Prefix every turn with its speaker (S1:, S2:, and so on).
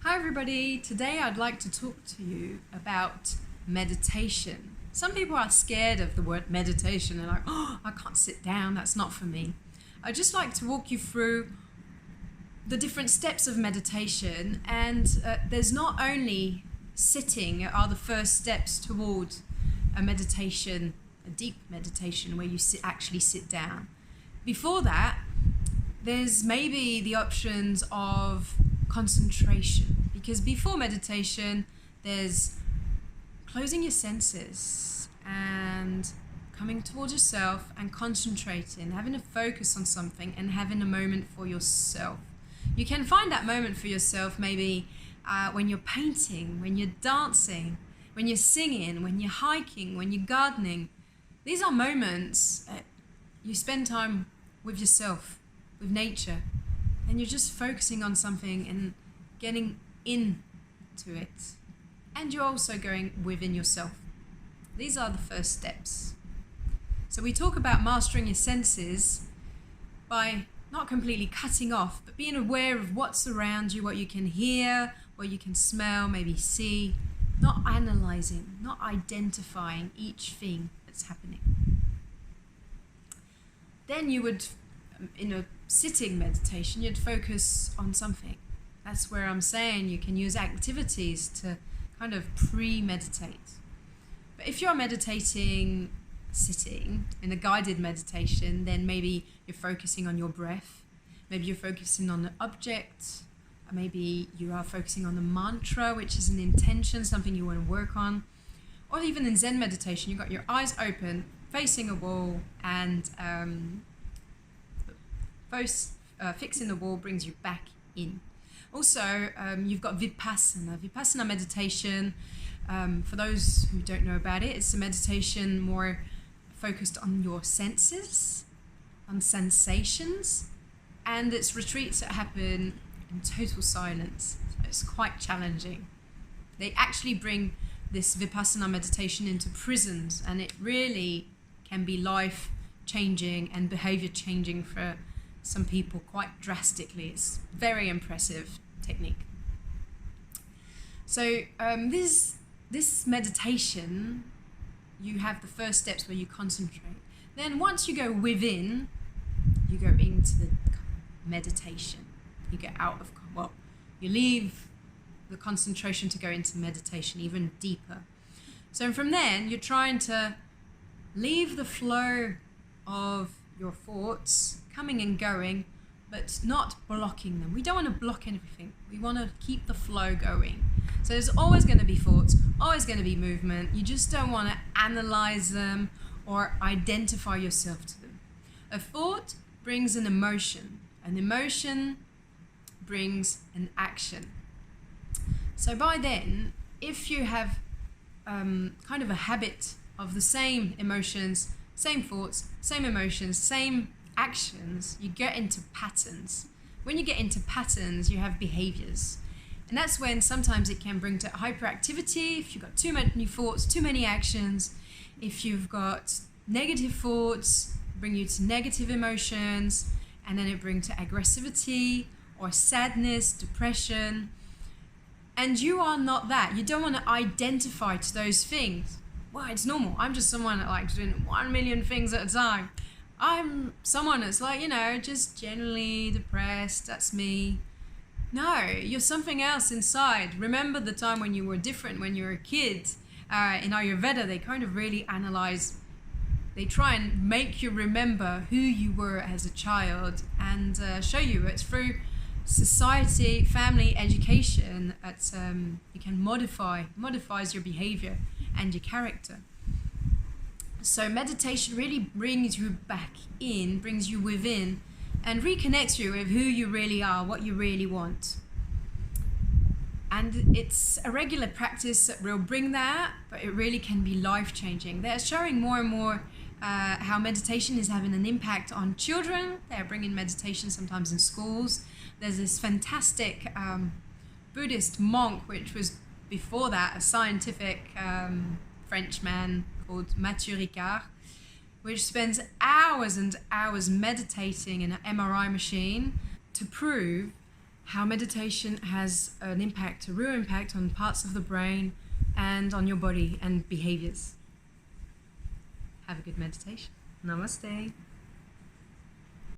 S1: Hi everybody, today I'd like to talk to you about meditation. Some people are scared of the word meditation. They're like, oh, I can't sit down, that's not for me. I'd just like to walk you through the different steps of meditation, and there's not only sitting are the first steps toward a meditation, a deep meditation where you actually sit down. Before that, there's maybe the options of concentration, because before meditation there's closing your senses and coming towards yourself and concentrating, having a focus on something and having a moment for yourself. You can find that moment for yourself maybe when you're painting, when you're dancing, when you're singing, when you're hiking, when you're gardening. These are moments you spend time with yourself, with nature, and you're just focusing on something and getting into it. And you're also going within yourself. These are the first steps. So we talk about mastering your senses by not completely cutting off, but being aware of what's around you, what you can hear, what you can smell, maybe see, not analyzing, not identifying each thing that's happening. Then you would, in a sitting meditation, you'd focus on something. That's where I'm saying you can use activities to kind of pre-meditate. But if you're meditating sitting in a guided meditation, then maybe you're focusing on your breath, maybe you're focusing on an object, or maybe you are focusing on a mantra, which is an intention, something you want to work on. Or even in Zen meditation, you've got your eyes open, facing a wall, and fixing the wall brings you back in. Also, you've got Vipassana. Vipassana meditation, for those who don't know about it, it's a meditation more focused on your senses, on sensations, and it's retreats that happen in total silence. So it's quite challenging. They actually bring this Vipassana meditation into prisons, and it really can be life-changing and behavior-changing for some people quite drastically. It's very impressive technique. So this meditation, you have the first steps where you concentrate. Then once you go within, you go into the meditation. You get out of, you leave the concentration to go into meditation even deeper. So from then, you're trying to leave the flow of your thoughts coming and going, but not blocking them. We don't want to block anything. We want to keep the flow going. So there's always going to be thoughts, always going to be movement. You just don't want to analyze them or identify yourself to them. A thought brings an emotion brings an action. So by then, if you have kind of a habit of the same emotions, same thoughts, same emotions, same actions, you get into patterns. When you get into patterns, you have behaviors. And that's when sometimes it can bring to hyperactivity. If you've got too many thoughts, too many actions, if you've got negative thoughts, bring you to negative emotions, and then it brings to aggressivity or sadness, depression. And you are not that. You don't want to identify to those things. Well, it's normal. I'm just someone that likes doing 1 million things at a time. I'm someone that's like, just generally depressed. That's me. No, you're something else inside. Remember the time when you were different, when you were a kid. In Ayurveda, they kind of really analyze, they try and make you remember who you were as a child and show you it's through society, family, education that you can modifies your behavior and your character. So meditation really brings you back in, brings you within, and reconnects you with who you really are, what you really want. And it's a regular practice that will bring that, but it really can be life-changing. They're showing more and more how meditation is having an impact on children. They're bringing meditation sometimes in schools. There's this fantastic Buddhist monk, which was before that a scientific Frenchman called Mathieu Ricard, which spends hours and hours meditating in an MRI machine to prove how meditation has an impact, a real impact on parts of the brain and on your body and behaviors. Have a good meditation. Namaste.